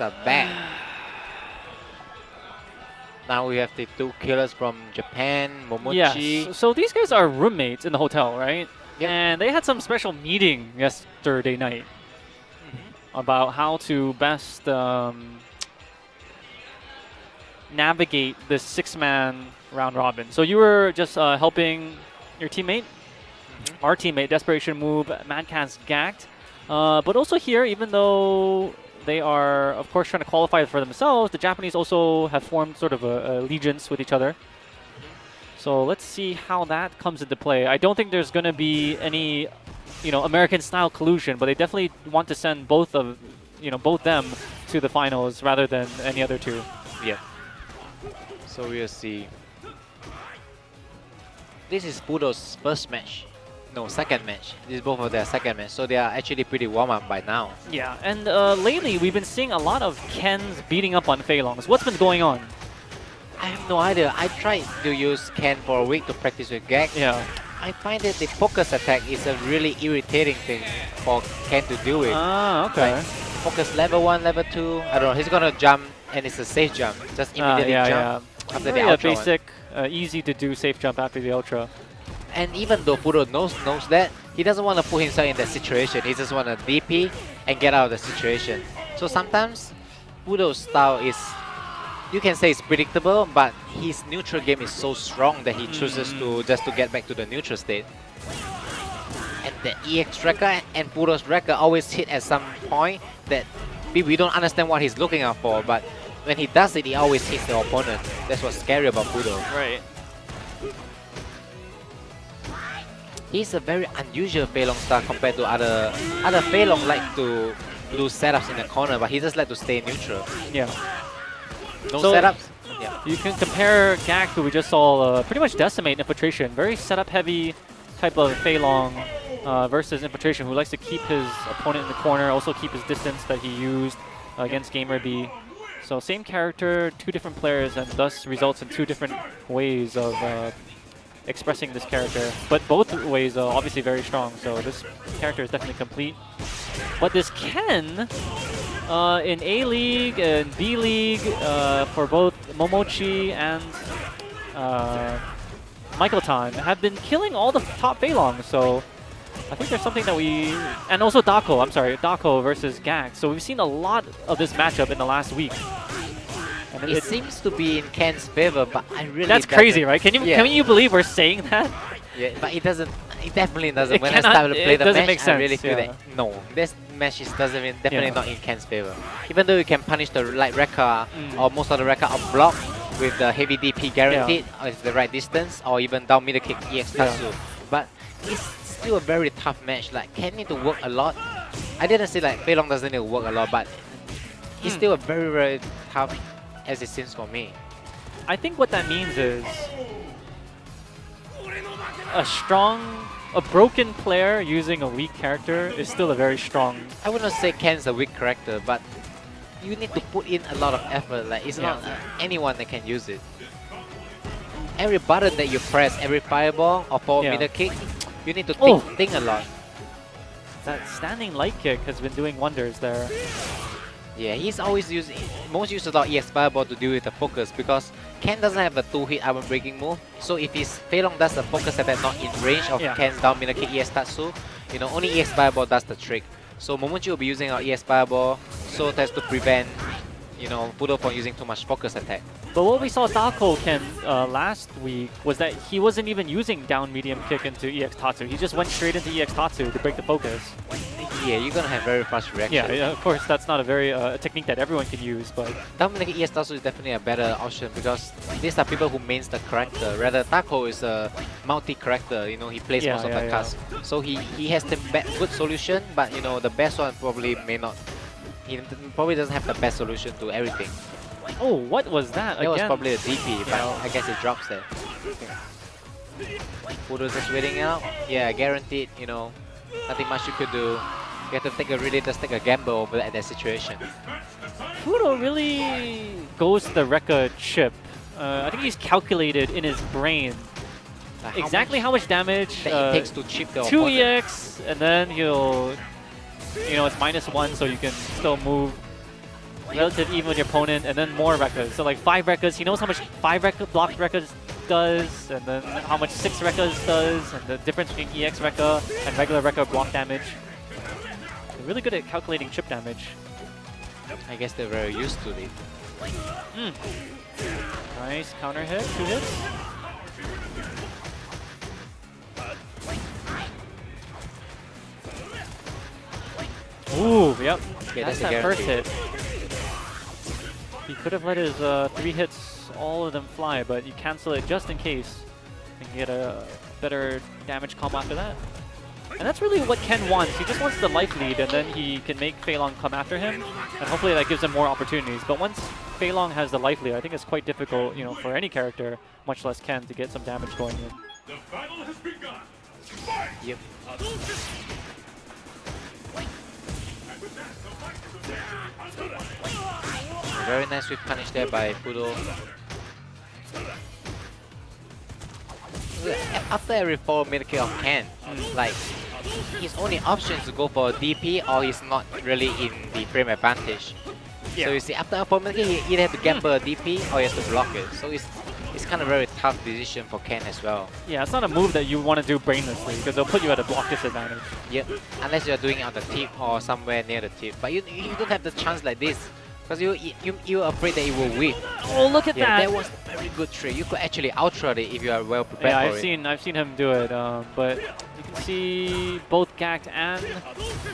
players are back. Now we have the two killers from Japan, Momochi. Yes. So these guys are roommates in the hotel, right? Yep. And they had some special meeting yesterday night about how to best navigate this 6-man round robin. So you were just helping your teammate, our teammate, Desperation Move, Mad Catz gacked. But also here, even though they are, of course, trying to qualify for themselves, the Japanese also have formed sort of a allegiance with each other. So let's see how that comes into play. I don't think there's going to be any, American-style collusion, but they definitely want to send both them to the finals rather than any other two. Yeah. So we'll see. This is Fuudo's first match. No, second match. This is both of their second match. So they are actually pretty warm up by now. Yeah, and lately we've been seeing a lot of Kens beating up on Feilongs. What's been going on? I have no idea. I tried to use Ken for a week to practice with Gag. Yeah. I find that the focus attack is a really irritating thing for Ken to deal with. Ah, okay. Like, focus level 1, level 2. I don't know. He's gonna jump and it's a safe jump. Just immediately jump after the ultra. Basic, easy to do safe jump after the ultra. And even though Fuudo knows that, he doesn't want to put himself in that situation. He just want to DP and get out of the situation. So sometimes Fuudo's style is, you can say it's predictable, but his neutral game is so strong that he chooses to just to get back to the neutral state. And the EX tracker and Fuudo's tracker always hit at some point that we don't understand what he's looking out for, but when he does it, he always hits the opponent. That's what's scary about Fuudo. Right. He's a very unusual Feilong star compared to other Feilong like to do setups in the corner, but he just like to stay neutral. Yeah. No So setups. Yeah. You can compare Gak, who we just saw pretty much decimate Infiltration. Very setup heavy type of Feilong versus Infiltration, who likes to keep his opponent in the corner, also keep his distance that he used against Gamer B. So same character, two different players, and thus results in two different ways of expressing this character. But both ways are obviously very strong, so this character is definitely complete. But this Ken, in A-League and B-League, for both Momochi and Michael Tan, have been killing all the top Feilong, so I think there's something that we... And also Dako versus Gag. So we've seen a lot of this matchup in the last week. And It seems to be in Ken's favor, but I really... That's crazy, right? Can you believe we're saying that? Yeah, but it doesn't... It definitely doesn't. When I cannot- started to play it the doesn't match, make I sense, really feel yeah. that no, this match is definitely not in Ken's favor. Even though you can punish the light Rekka or most of the Rekka on block with the heavy DP guaranteed at the right distance, or even down middle kick EX Tatsu, but it's still a very tough match. Like Ken need to work a lot. I didn't say like Feilong doesn't need to work a lot, but it's still a very tough as it seems for me. I think what that means is a broken player using a weak character is still a very strong... I wouldn't say Ken's a weak character, but you need to put in a lot of effort. Like it's not anyone that can use it. Every button that you press, every fireball or forward middle kick, you need to think a lot. That standing light kick has been doing wonders there. Yeah, he's always using most uses of EX fireball to deal with the focus because Ken doesn't have a 2-hit armor breaking move. So if his Feilong does the focus attack not in range of Ken's down middle kick EX Tatsu, only EX fireball does the trick. So Momochi will be using our EX fireball so that's to prevent Fuudo from using too much focus attack. But what we saw Dako Ken last week was that he wasn't even using down medium kick into EX Tatsu. He just went straight into EX Tatsu to break the focus. Yeah, you're gonna have very fast reaction. Yeah, of course that's not a very technique that everyone can use, but down middle kick EX Tatsu is definitely a better option because these are people who mains the character. Rather, Dako is a multi-character. He plays most of the cards, so he has the good solution, but the best one probably may not. He probably doesn't have the best solution to everything. Oh, what was that? That was probably a DP, but I guess it drops there. Fuudo's just waiting out. Yeah, guaranteed. Nothing much you could do. You have to take a gamble over at that situation. Fuudo really goes to the Rekka chip. I think he's calculated in his brain exactly how much damage that it takes to chip the 2 opponent. EX, and then he'll, it's -1, so you can still move. relative even with your opponent, and then more Rekkas. So like 5 Rekkas, he knows how much 5 blocked Rekkas does, and then how much 6 Rekkas does, and the difference between EX Rekka and regular Rekka block damage. They're really good at calculating chip damage. I guess they're very used to it. Nice counter hit, 2 hits. Ooh, yep. Okay, that's that's that a first guarantee. hit. He could have let his 3 hits, all of them fly, but you cancel it just in case and get a better damage combo after that. And that's really what Ken wants. He just wants the life lead, and then he can make Feilong come after him, and hopefully that gives him more opportunities. But once Feilong has the life lead, I think it's quite difficult, you know, for any character, much less Ken, to get some damage going in. The battle has begun. Yep. Very nice with punish there by Fuudo. After every 4 mid kill of Ken, like his only option is to go for DP or he's not really in the frame advantage. So you see, after a 4 mid kill, he either have to gamble a DP or he has to block it. So it's kind of very tough decision for Ken as well. Yeah, it's not a move that you want to do brainlessly because they'll put you at a block disadvantage. Yep, unless you're doing it on the tip or somewhere near the tip. But you don't have the chance like this because you're afraid that it will whip. Oh, look at Yeah, that! that was a very good trick. You could actually outrun it if you are well prepared Yeah, for it. I've seen him do it, but you can see both Gact and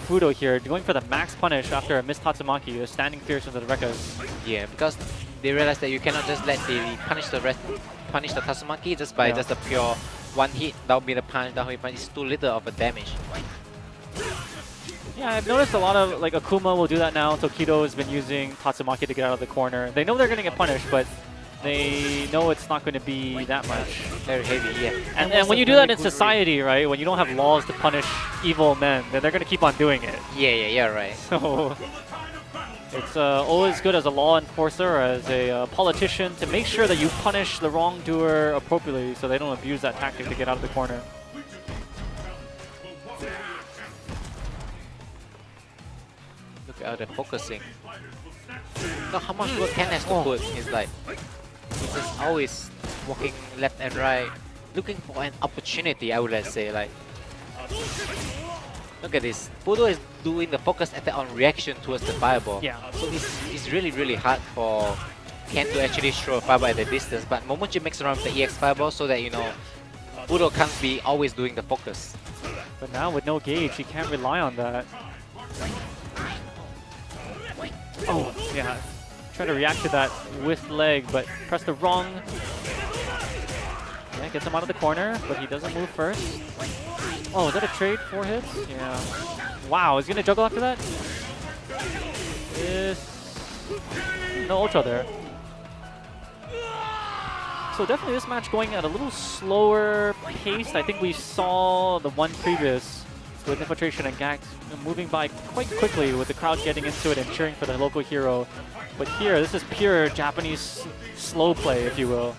Fuudo here going for the max punish after a missed Tatsumaki. They're standing fierce into the Rekkas. Yeah, because they realize that you cannot just let the punish the Tatsumaki just by just a pure one hit. That would be the punch. That would be punch. It's too little of a damage. Yeah, I've noticed a lot of, like, Akuma will do that now. Tokido has been using Tatsumaki to get out of the corner. They know they're going to get punished, but they know it's not going to be that much. Very heavy, yeah. And when you do that in society, right, when you don't have laws to punish evil men, then they're going to keep on doing it. Yeah, right. So it's always good as a law enforcer or as a politician to make sure that you punish the wrongdoer appropriately so they don't abuse that tactic to get out of the corner. Look at the focusing. Look how much work Ken has to put. It's like he's just always walking left and right, looking for an opportunity. I would say, like, look at this. Fuudo is doing the focus attack on reaction towards the fireball. Yeah. So it's really hard for Ken to actually throw a fireball at the distance. But Momochi makes around with the EX fireball so that, you know, Fuudo can't be always doing the focus. But now with no gauge, he can't rely on that. Oh, yeah. Try to react to that with leg, but press the wrong. Yeah, gets him out of the corner, but he doesn't move first. Oh, is that a trade? 4 hits? Yeah. Wow, is he gonna juggle after that? No ultra there. So definitely this match going at a little slower pace. I think we saw the one previous with Infiltration and Gact moving by quite quickly with the crowd getting into it and cheering for the local hero. But here, this is pure Japanese slow play, if you will.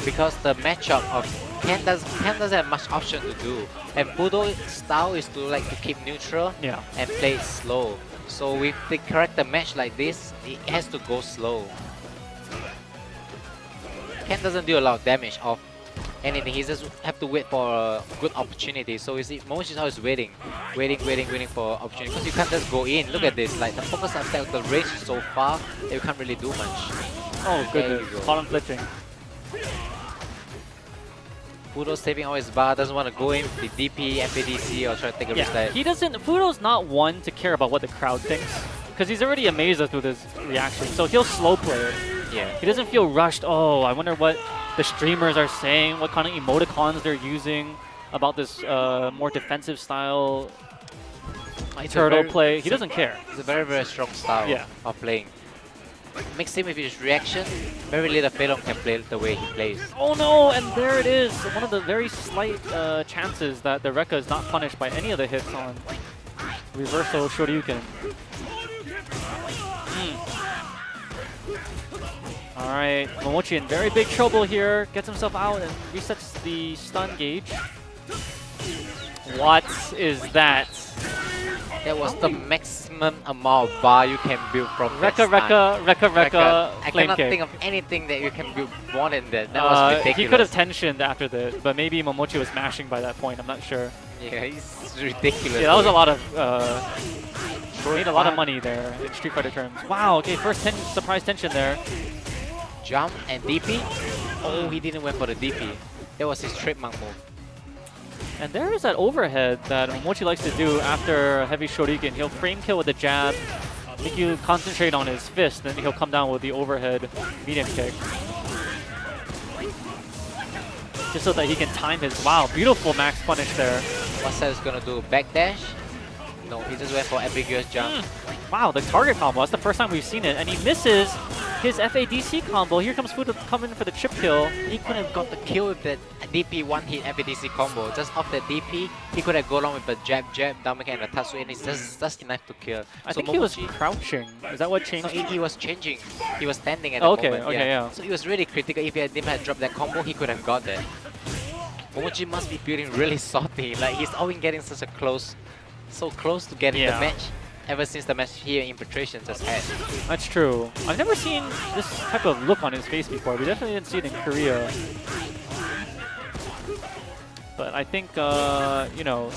Because the matchup of Ken doesn't have much option to do. And Fuudo's style is to like to keep neutral and play it slow. So with the character match like this, it has to go slow. Ken doesn't do a lot of damage off anything. He just have to wait for a good opportunity. So you see, Momochi is always waiting for opportunity. Because you can't just go in. Look at this, like the focus attack, the range is so far that you can't really do much. Oh goodness, column glitching. Fuudo saving all his bar, doesn't want to go in with the DP, FADC, or try to take a risk. He doesn't. Fuudo's not one to care about what the crowd thinks, because he's already amazed us with his reaction. So he'll slow play it. Yeah. He doesn't feel rushed. Oh, I wonder what the streamers are saying, what kind of emoticons they're using about this more defensive style turtle play. He doesn't care. It's a very strong style of playing. Mix him with his reaction, very little Feilong can play the way he plays. Oh no, and there it is. One of the very slight chances that the Rekka is not punished by any of the hits on reversal Shoryuken. Alright, Momochi in very big trouble here. Gets himself out and resets the stun gauge. What is that? That was the maximum amount of bar you can build from that Rekka, I flame cannot kick. think of anything that you can build more than that. That was ridiculous. He could have tensioned after this, but maybe Momochi was mashing by that point. I'm not sure. Yeah, it's ridiculous. Yeah, that was a lot of made a lot of fun. money there in Street Fighter terms. Wow. Okay, first surprise tension there. Jump and DP. Oh, he didn't went for the DP. That was his trademark move. And there is that overhead that Momochi likes to do after a heavy Shoryuken. He'll frame kill with a jab, make you concentrate on his fist, then he'll come down with the overhead medium kick. Just so that he can time his, wow, beautiful max punish there. What's that is gonna do? Backdash? No, he just went for ambiguous jump. Wow, the target combo, that's the first time we've seen it. And he misses his FADC combo. Here comes Fuudo coming for the chip kill. He could have got the kill with that DP one-hit FADC combo. Just off that DP, he could have gone on with a jab, down and a Tatsu, and it's just enough to kill. I So think he was Momochi- crouching. Is that what No, changed? he was changing. He was standing at the Okay, moment. okay, yeah. So it was really critical. If he had dropped that combo, he could have got that. Momochi must be feeling really salty. Like he's always getting such a so close to getting the Yeah. match. Ever since the match here in Infiltration just had. That's true. I've never seen this type of look on his face before. We definitely didn't see it in Korea. But I think, you know,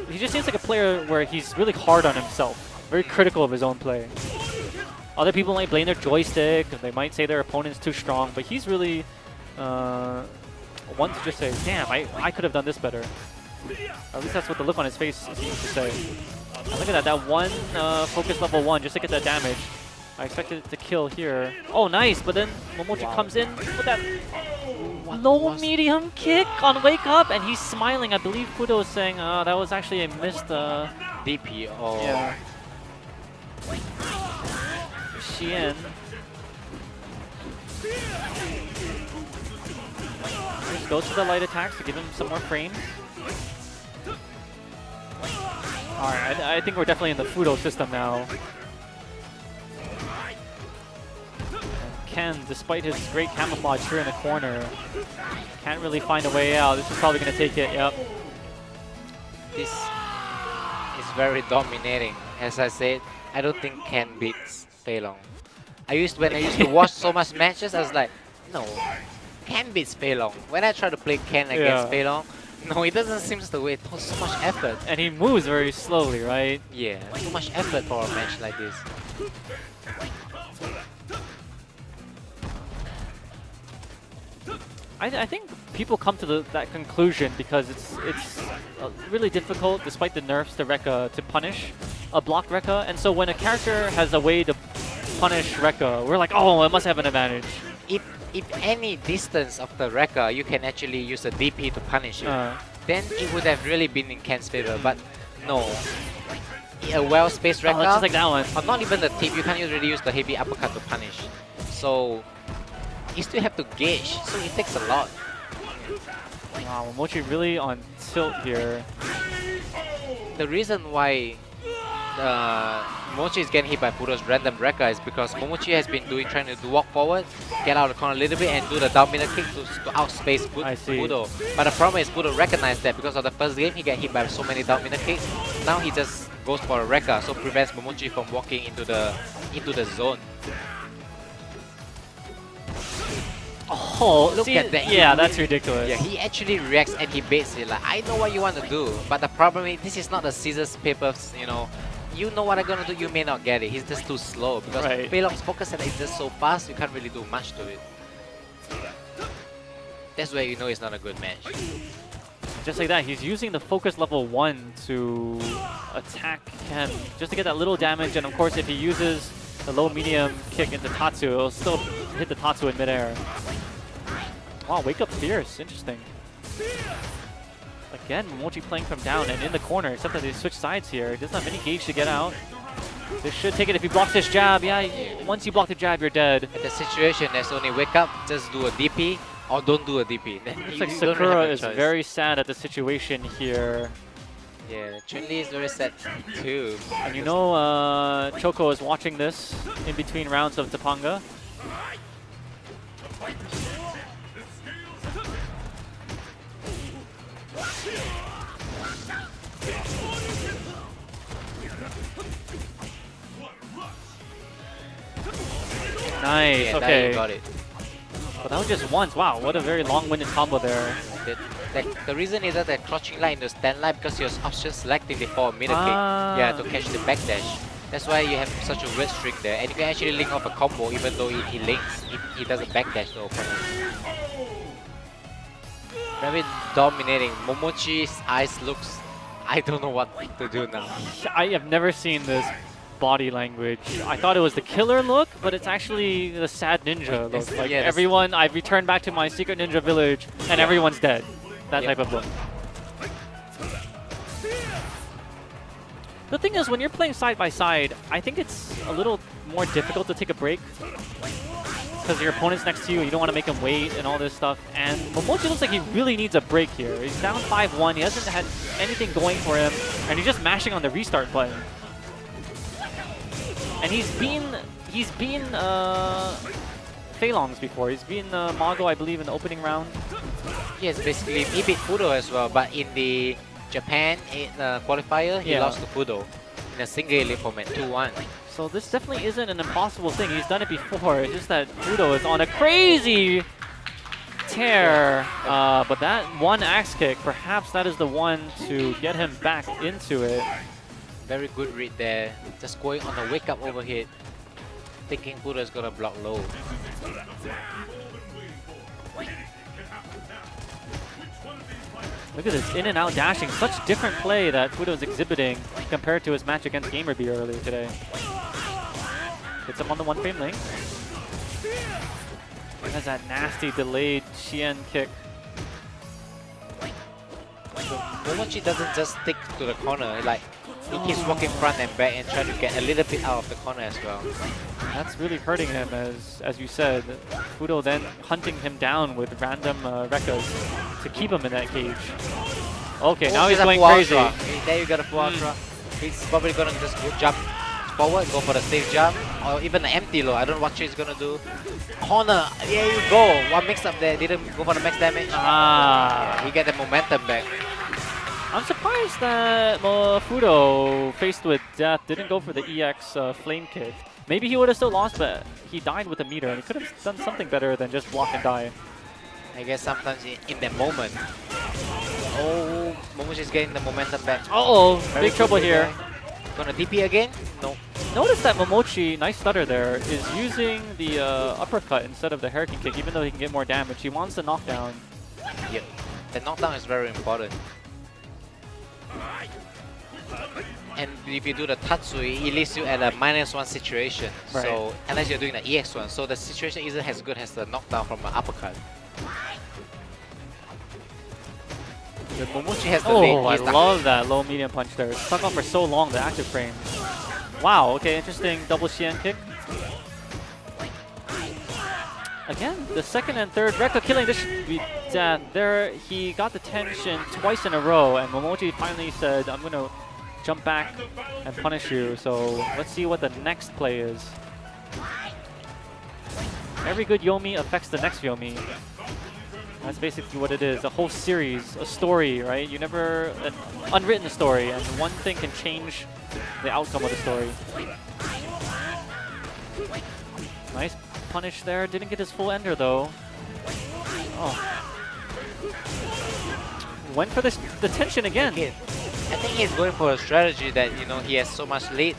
he just seems like a player where he's really hard on himself, very critical of his own play. Other people might blame their joystick, they might say their opponent's too strong, but he's really one to just say, damn, I could have done this better. At least that's what the look on his face seems to say. And look at that one focus level 1 just to get that damage. I expected it to kill here. Oh, nice, but then Momochi comes in with that low medium kick on Wake Up, and he's smiling. I believe Fuudo is saying that was actually a missed DP or yeah. Xian. Just goes for the light attacks to give him some more frames. Alright, I think we're definitely in the Fuudo system now. And Ken, despite his great camouflage here in the corner, can't really find a way out. This is probably going to take it, yep. this is very dominating. As I said, I don't think Ken beats Feilong. When I used to watch so much matches, I was like, no, Ken beats Feilong. When I try to play Ken against Feilong, no, it doesn't seem the way. It was so much effort. And he moves very slowly, right? Yeah, too much effort for a match like this. I think people come to that conclusion because it's really difficult, despite the nerfs to Rekka, to punish a blocked Rekka. And so when a character has a way to punish Rekka, we're like, oh, it must have an advantage. If any distance of the Rekka, you can actually use a DP to punish it. Then it would have really been in Ken's favor, but no. A well-spaced Rekka, just like that one. or not even the tip, you can't really use the heavy uppercut to punish. So you still have to gauge, so it takes a lot. Wow, Momochi really on tilt here. The reason why Momochi is getting hit by Fuudo's random Rekka is because Momochi has been trying to walk forward, get out of the corner a little bit, and do the down middle kick to outspace Fuudo. But the problem is Fuudo recognized that because of the first game he got hit by so many down middle kicks. Now he just goes for a Rekka, so prevents Momochi from walking into the zone. Oh, Look at that. Yeah, that's ridiculous. Yeah, he actually reacts and he baits it. Like, I know what you want to do, but the problem is this is not a scissors papers. You know what I'm gonna do. You may not get it. He's just too slow because Feilong's focus attack is just so fast. You can't really do much to it. That's where you know it's not a good match. Just like that, he's using the focus level 1 to attack Ken, just to get that little damage. And of course, if he uses the low medium kick into Tatsu, it'll still hit the Tatsu in midair. Wow, Wake Up fierce, interesting. Again, Momochi playing from down and in the corner, except that they switch sides here. He doesn't have any gauge to get out. This should take it if he blocks this jab. Yeah, once you block the jab, you're dead. In the situation, there's only Wake Up, just do a DP, or don't do a DP. Looks like Sakura is very sad at the situation here. Yeah, Chun-Li is very sad too. And you know Choco is watching this in between rounds of Topanga. Nice. Yeah, there Okay. you got it. But that was just once. Wow, what a very long-winded combo there. The reason is that the crouching line is stand line because you're option selectively for a middle kick. Yeah, to catch the backdash. That's why you have such a weird string there, and you can actually link off a combo even though he links. He doesn't backdash the opponent. Very dominating. Momochi's eyes looks. I don't know what to do now. I have never seen this body language. I thought it was the killer look, but it's actually the sad ninja look. Like yes. everyone, I've returned back to my secret ninja village, and everyone's dead. That type of look. The thing is, when you're playing side by side, I think it's a little more difficult to take a break. Because your opponent's next to you, you don't want to make him wait and all this stuff. And Momochi looks like he really needs a break here. He's down 5-1, he hasn't had anything going for him, and he's just mashing on the restart button. And he's been Feilong's before. He's been Mago, I believe, in the opening round. Yes, basically he beat Fuudo as well, but in the Japan qualifier, he lost to Fuudo in a single elite format, 2-1. So this definitely isn't an impossible thing. He's done it before. It's just that Fuudo is on a crazy tear. But that one axe kick, perhaps that is the one to get him back into it. Very good read there. Just going on a wake up overhead, thinking Fuudo is gonna block low. Look at this in and out dashing. Such different play that Fuudo is exhibiting compared to his match against Gamerby earlier today. Hits him on the 1 frame link. And has that nasty delayed Shien kick. So Momochi doesn't just stick to the corner, like he keeps walking front and back and trying to get a little bit out of the corner as well. That's really hurting him, as you said. Fuudo then hunting him down with random Rekkas to keep him in that cage. Okay, now he's going crazy. There you got a full ultra. He's probably gonna just jump forward, go for the safe jump, or even an empty low. I don't know what he's gonna do. Corner, there you go. One mix up there, didn't go for the max damage. Yeah, he get the momentum back. I'm surprised that Fuudo, faced with death, didn't go for the EX flame kick. Maybe he would have still lost, but he died with a meter, and he could have done something better than just block and die. I guess sometimes in that moment. Oh, Momochi's getting the momentum back. Uh-oh, big trouble here. Gonna DP again? No. Notice that Momochi, nice stutter there, is using the uppercut instead of the hurricane kick, even though he can get more damage. He wants the knockdown. Yep. The knockdown is very important. And if you do the Tatsui, it leaves you at a -1 situation. Right. So unless you're doing the EX1, so the situation isn't as good as the knockdown from an uppercut. The Momochi has the lead. Oh, I He's the love that low medium punch there. It's stuck on for so long, the active frames. Wow, okay, interesting double Shien kick. Again, the second and third Rekka killing, this should be death. There, he got the tension twice in a row, and Momochi finally said, I'm going to jump back and punish you. So let's see what the next play is. Every good Yomi affects the next Yomi. That's basically what it is. A whole series, a story, right? You never, an unwritten story, and one thing can change the outcome of the story. Nice punish there. Didn't get his full ender though. Oh. Went for the tension again. I think he's going for a strategy that, you know, he has so much lead.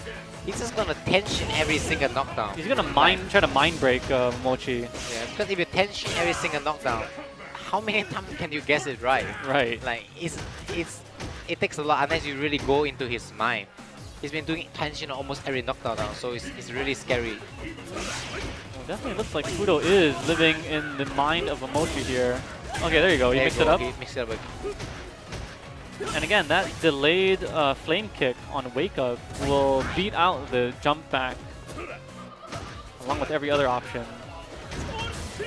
He's just gonna tension every single knockdown. He's gonna try to mind break Mochi. Yeah, because if you tension every single knockdown, how many times can you guess it right? Right. Like it takes a lot unless you really go into his mind. He's been doing tension almost every knockdown now, so it's really scary. Well, definitely looks like Fuudo is living in the mind of Momochi here. Okay, there you go. He mixed it up. He mixed it up. And again, that delayed flame kick on wake up will beat out the jump back along with every other option.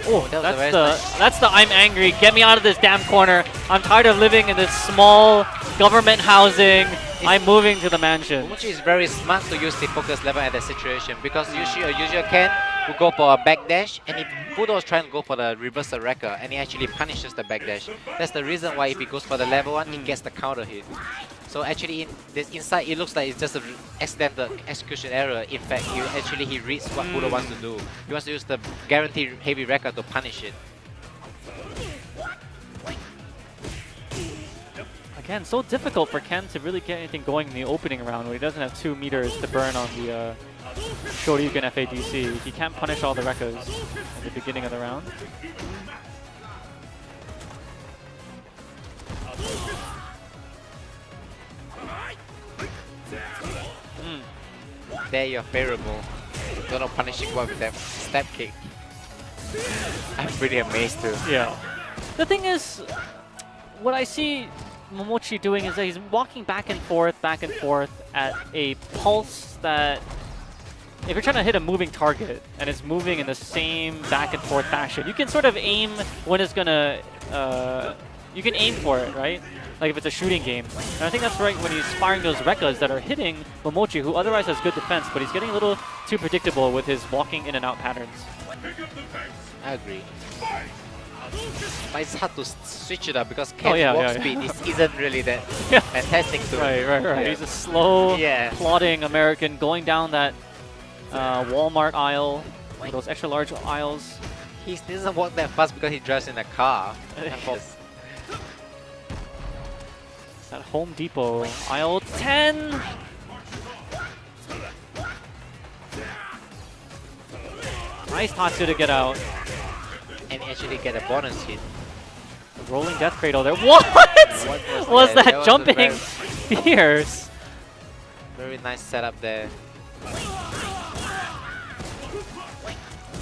Oh, that's the I'm angry. Get me out of this damn corner. I'm tired of living in this small government housing. I'm moving to the mansion. Momochi is very smart to use the focus level at that situation because usually a user can will go for a backdash, and if Fuudo is trying to go for the reverse wrecker, and he actually punishes the backdash. That's the reason why if he goes for the level 1, he gets the counter hit. So actually, in this inside, it looks like it's just an accidental execution error. In fact, he reads what Fuudo wants to do. He wants to use the guaranteed heavy record to punish it. Again, so difficult for Ken to really get anything going in the opening round when he doesn't have 2 meters to burn on the Shoryuken FADC. He can't punish all the Rekkas at the beginning of the round. There you're favorable. Don't know punishing one with that step kick. I'm pretty amazed too. Yeah. The thing is, what I see Momochi doing is that he's walking back and forth at a pulse that, if you're trying to hit a moving target and it's moving in the same back and forth fashion, you can sort of aim when it's gonna, you can aim for it, right? Like if it's a shooting game. And I think that's right when he's firing those Rekkas that are hitting Momochi, who otherwise has good defense, but he's getting a little too predictable with his walking in and out patterns. I agree. But it's hard to switch it up because Ken's walk speed isn't really that fantastic too. Right. Yeah. He's a slow, Yeah. plodding American going down that Walmart aisle, those extra large aisles. He doesn't walk that fast because he drives in a car. At Home Depot, aisle 10. Nice Tatsu to get out. And actually get a bonus hit. Rolling Death Cradle there. What? was that? That was Jumping fierce. Very nice setup there.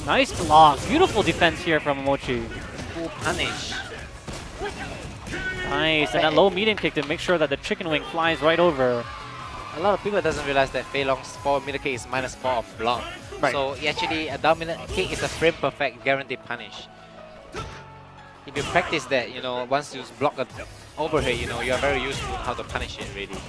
Nice block. Beautiful defense here from Momochi. Full punish. Nice. And that low medium kick to make sure that the chicken wing flies right over. A lot of people doesn't realize that Feilong's forward middle kick is -4 of block. Right. So actually a dominant kick is a frame perfect guaranteed punish. If you practice that, you know, once you block an overhead, you know, you are very useful how to punish it really.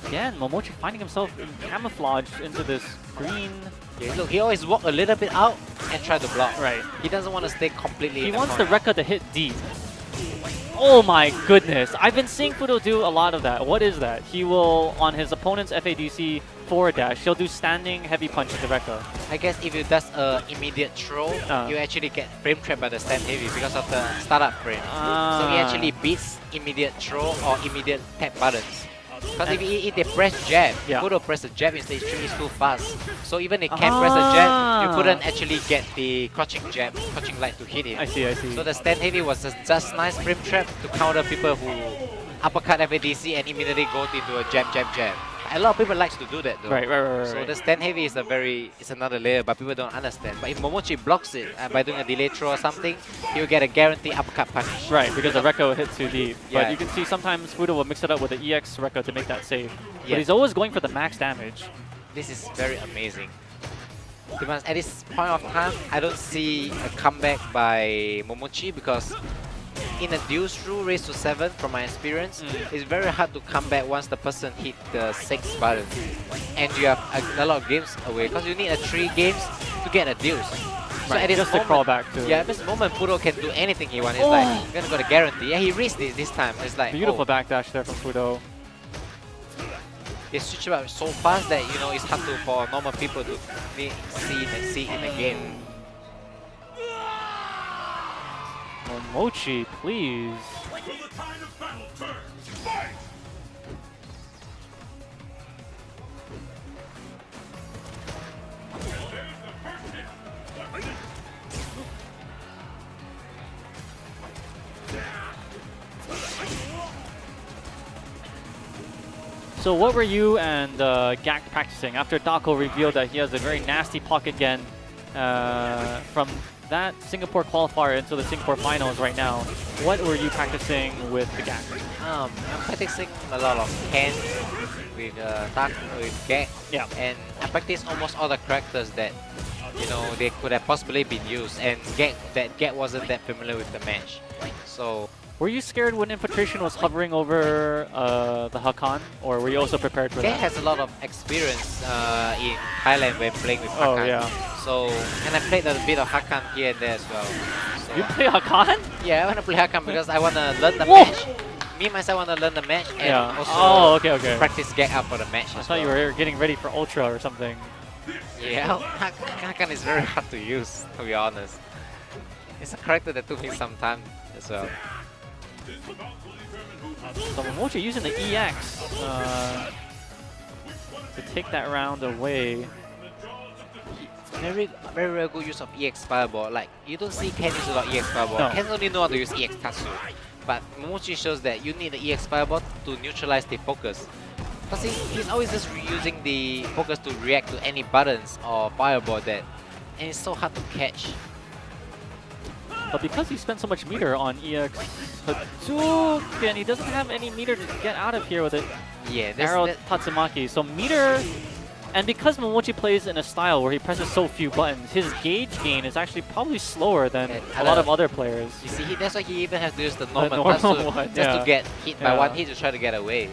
Again, Momochi finding himself camouflaged into this green. Yeah, look, he always walk a little bit out and try to block. Right. He doesn't want to stay completely He in wants the corner. Rekka to hit deep. Oh my goodness. I've been seeing Fuudo do a lot of that. What is that? He will, on his opponent's FADC forward dash, he'll do standing heavy punch with the Rekka. I guess if you does a immediate throw, you actually get frame trapped by the stand heavy because of the startup frame. So he actually beats immediate throw or immediate tap buttons. Because if they press jab, Fuudo press the jab in stage 3 is too fast. So even if can press a jab, you couldn't actually get the crouching jab, crouching light to hit it. I see. So the stand heavy was just nice frame trap to counter people who uppercut FADC and immediately go into a jab. A lot of people likes to do that though. Right. So the stand heavy is it's another layer, but people don't understand. But if Momochi blocks it by doing a delay throw or something, he'll get a guaranteed uppercut punish. Right, because the Rekka will hit too deep. Yeah. But you can see sometimes Fuudo will mix it up with the EX Rekka to make that safe. Yeah. But he's always going for the max damage. This is very amazing. To be honest, at this point of time, I don't see a comeback by Momochi because in a duels through race to 7, from my experience, it's very hard to come back once the person hit the 6 button. And you have a lot of games away because you need 3 games to get a duels. So Right, at this just moment, to crawl back to. yeah, at this moment, Fuudo can do anything he wants. It's like, I'm gonna go to guarantee. Yeah, he reached it this time. It's like, Beautiful backdash there from Fuudo. They switch it up so fast that, you know, it's hard for normal people to see in the game. Momochi, please. Will the tide of battle turn? Fight! So what were you and Gak practicing after Dako revealed that he has a very nasty pocket gen from that Singapore qualifier into the Singapore finals right now? What were you practicing with the Gak? I'm practicing a lot of Ken with with Gak. Yeah. And I practice almost all the characters that, you know, they could have possibly been used. And Gak wasn't that familiar with the match. So Were you scared when Infiltration was hovering over the Hakan, or were you also prepared for Gay that? has a lot of experience in Thailand when playing with Oh, Hakan. yeah. So, and I played a bit of Hakan here and there as well. So, You play Hakan? yeah, I want to play Hakan because I want to learn the Whoa! match. Me myself want to learn the match and Yeah. also Oh, okay, okay. practice get up for the match. I as thought you well. were getting ready for Ultra or something. Yeah, Hakan is very hard to use, to be honest. It's a character that took me some time as well. So Momochi using the EX to take that round away. Very good use of EX Fireball. Like, you don't see Ken use a lot of EX Fireball. No. Ken only know how to use EX Tatsu. But Momochi shows that you need the EX Fireball to neutralize the focus. Because he's always just using the focus to react to any buttons or fireball that, and it's so hard to catch. But because he spent so much meter on EX Hadouken, he doesn't have any meter to get out of here with it. Yeah, Arrow that, Tatsumaki. So meter, and because Momochi plays in a style where he presses so few buttons, his gauge gain is actually probably slower than And a lot of other players. you see, that's why he even has to use the normal, normal Tatsu one, just yeah. to get hit by Yeah. one hit to try to get away.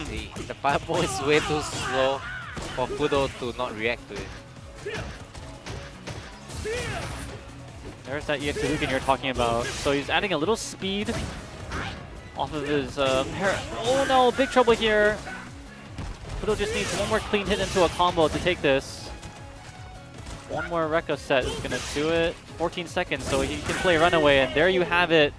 See, the fireball is way too slow for Fuudo to not react to it. There's that EX Hadouken you're talking about. So he's adding a little speed off of his Oh no, big trouble here. Fuudo just needs one more clean hit into a combo to take this. One more Rekka set is gonna do it. 14 seconds, so he can play Runaway, and there you have it.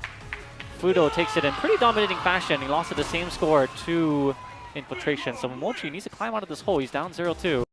Fuudo takes it in pretty dominating fashion. He lost at the same score to Infiltration. So Momochi needs to climb out of this hole. He's down 0-2.